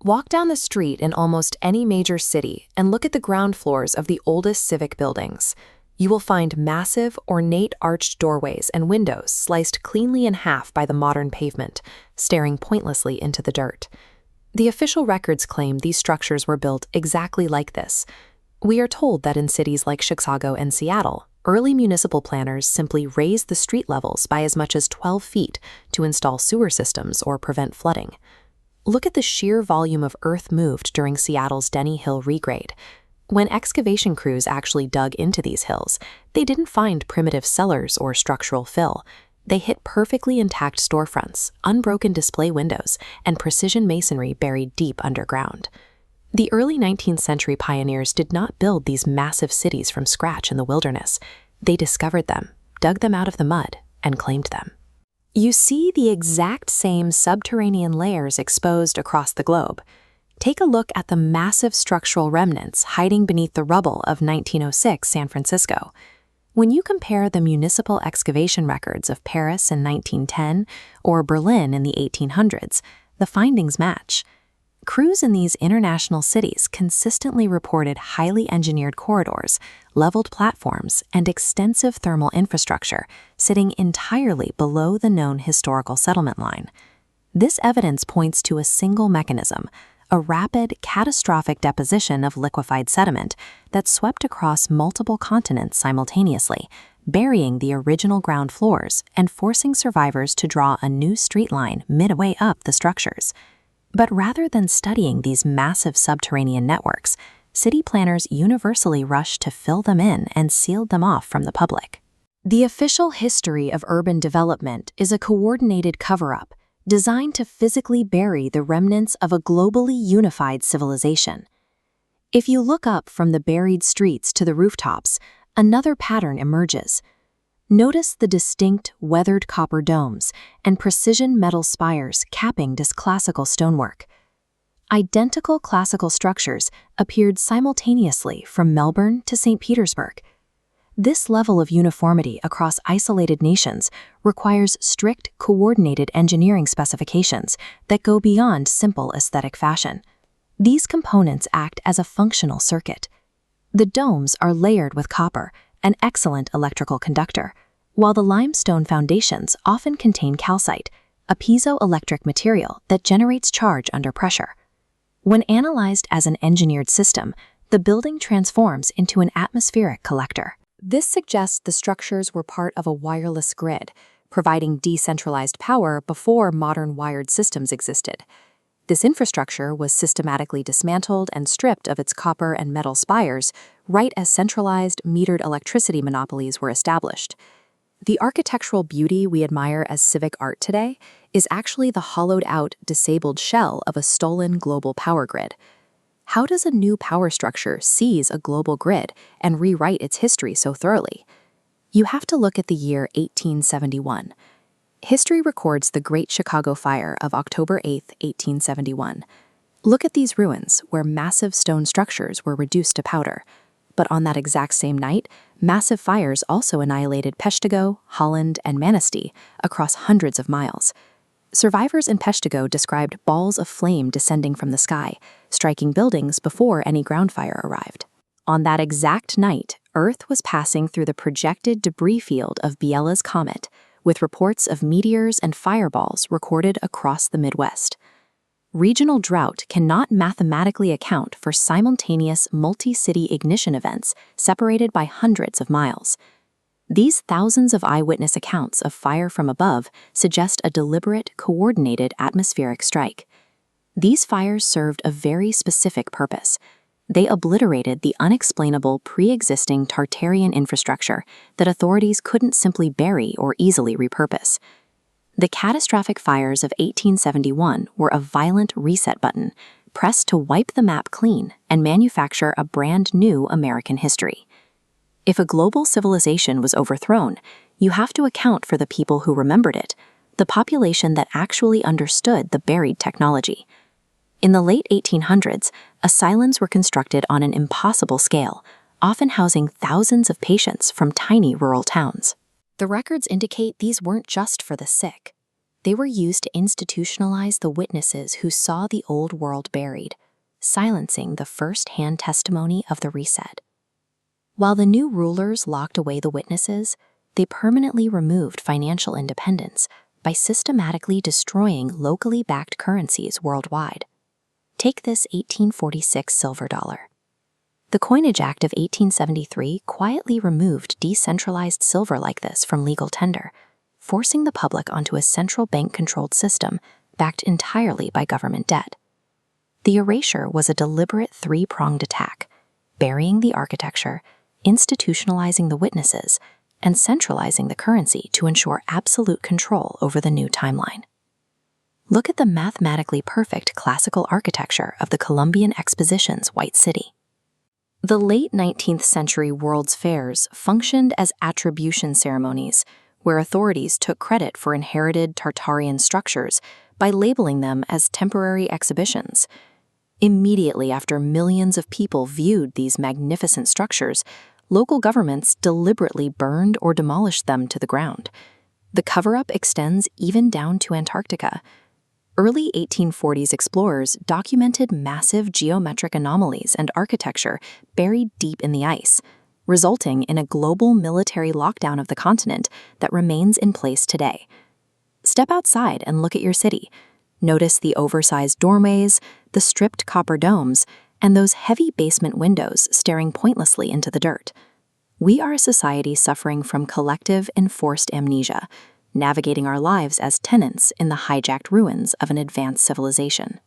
Walk down the street in almost any major city and look at the ground floors of the oldest civic buildings. You will find massive, ornate arched doorways and windows sliced cleanly in half by the modern pavement, staring pointlessly into the dirt. The official records claim these structures were built exactly like this. We are told that in cities like Chicago and Seattle, early municipal planners simply raised the street levels by as much as 12 feet to install sewer systems or prevent flooding. Look at the sheer volume of earth moved during Seattle's Denny Hill regrade. When excavation crews actually dug into these hills, they didn't find primitive cellars or structural fill. They hit perfectly intact storefronts, unbroken display windows, and precision masonry buried deep underground. The early 19th century pioneers did not build these massive cities from scratch in the wilderness. They discovered them, dug them out of the mud, and claimed them. You see the exact same subterranean layers exposed across the globe. Take a look at the massive structural remnants hiding beneath the rubble of 1906 San Francisco. When you compare the municipal excavation records of Paris in 1910 or Berlin in the 1800s, the findings match. Crews in these international cities consistently reported highly engineered corridors, leveled platforms, and extensive thermal infrastructure sitting entirely below the known historical settlement line. This evidence points to a single mechanism, a rapid, catastrophic deposition of liquefied sediment that swept across multiple continents simultaneously, burying the original ground floors and forcing survivors to draw a new street line midway up the structures. But rather than studying these massive subterranean networks, city planners universally rushed to fill them in and sealed them off from the public. The official history of urban development is a coordinated cover-up designed to physically bury the remnants of a globally unified civilization. If you look up from the buried streets to the rooftops, another pattern emerges. Notice the distinct, weathered copper domes and precision metal spires capping this classical stonework. Identical classical structures appeared simultaneously from Melbourne to St. Petersburg. This level of uniformity across isolated nations requires strict, coordinated engineering specifications that go beyond simple aesthetic fashion. These components act as a functional circuit. The domes are layered with copper, an excellent electrical conductor, while the limestone foundations often contain calcite, a piezoelectric material that generates charge under pressure. When analyzed as an engineered system, the building transforms into an atmospheric collector. This suggests the structures were part of a wireless grid, providing decentralized power before modern wired systems existed. This infrastructure was systematically dismantled and stripped of its copper and metal spires right as centralized, metered electricity monopolies were established. The architectural beauty we admire as civic art today is actually the hollowed-out, disabled shell of a stolen global power grid. How does a new power structure seize a global grid and rewrite its history so thoroughly? You have to look at the year 1871. History records the Great Chicago Fire of October 8, 1871. Look at these ruins where massive stone structures were reduced to powder. But on that exact same night, massive fires also annihilated Peshtigo, Holland, and Manistee across hundreds of miles. Survivors in Peshtigo described balls of flame descending from the sky, striking buildings before any ground fire arrived. On that exact night, Earth was passing through the projected debris field of Biela's comet, with reports of meteors and fireballs recorded across the Midwest. Regional drought cannot mathematically account for simultaneous multi-city ignition events separated by hundreds of miles. These thousands of eyewitness accounts of fire from above suggest a deliberate, coordinated atmospheric strike. These fires served a very specific purpose. They obliterated the unexplainable pre-existing Tartarian infrastructure that authorities couldn't simply bury or easily repurpose. The catastrophic fires of 1871 were a violent reset button, pressed to wipe the map clean and manufacture a brand new American history. If a global civilization was overthrown, you have to account for the people who remembered it, the population that actually understood the buried technology. In the late 1800s, asylums were constructed on an impossible scale, often housing thousands of patients from tiny rural towns. The records indicate these weren't just for the sick. They were used to institutionalize the witnesses who saw the old world buried, silencing the first-hand testimony of the reset. While the new rulers locked away the witnesses, they permanently removed financial independence by systematically destroying locally backed currencies worldwide. Take this 1846 silver dollar. The Coinage Act of 1873 quietly removed decentralized silver like this from legal tender, forcing the public onto a central bank-controlled system backed entirely by government debt. The erasure was a deliberate three-pronged attack, burying the architecture, institutionalizing the witnesses, and centralizing the currency to ensure absolute control over the new timeline. Look at the mathematically perfect classical architecture of the Columbian Exposition's White City. The late 19th century World's Fairs functioned as attribution ceremonies, where authorities took credit for inherited Tartarian structures by labeling them as temporary exhibitions. Immediately after millions of people viewed these magnificent structures, local governments deliberately burned or demolished them to the ground. The cover-up extends even down to Antarctica. Early 1840s explorers documented massive geometric anomalies and architecture buried deep in the ice, resulting in a global military lockdown of the continent that remains in place today. Step outside and look at your city. Notice the oversized doorways, the stripped copper domes, and those heavy basement windows staring pointlessly into the dirt. We are a society suffering from collective enforced amnesia, navigating our lives as tenants in the hijacked ruins of an advanced civilization.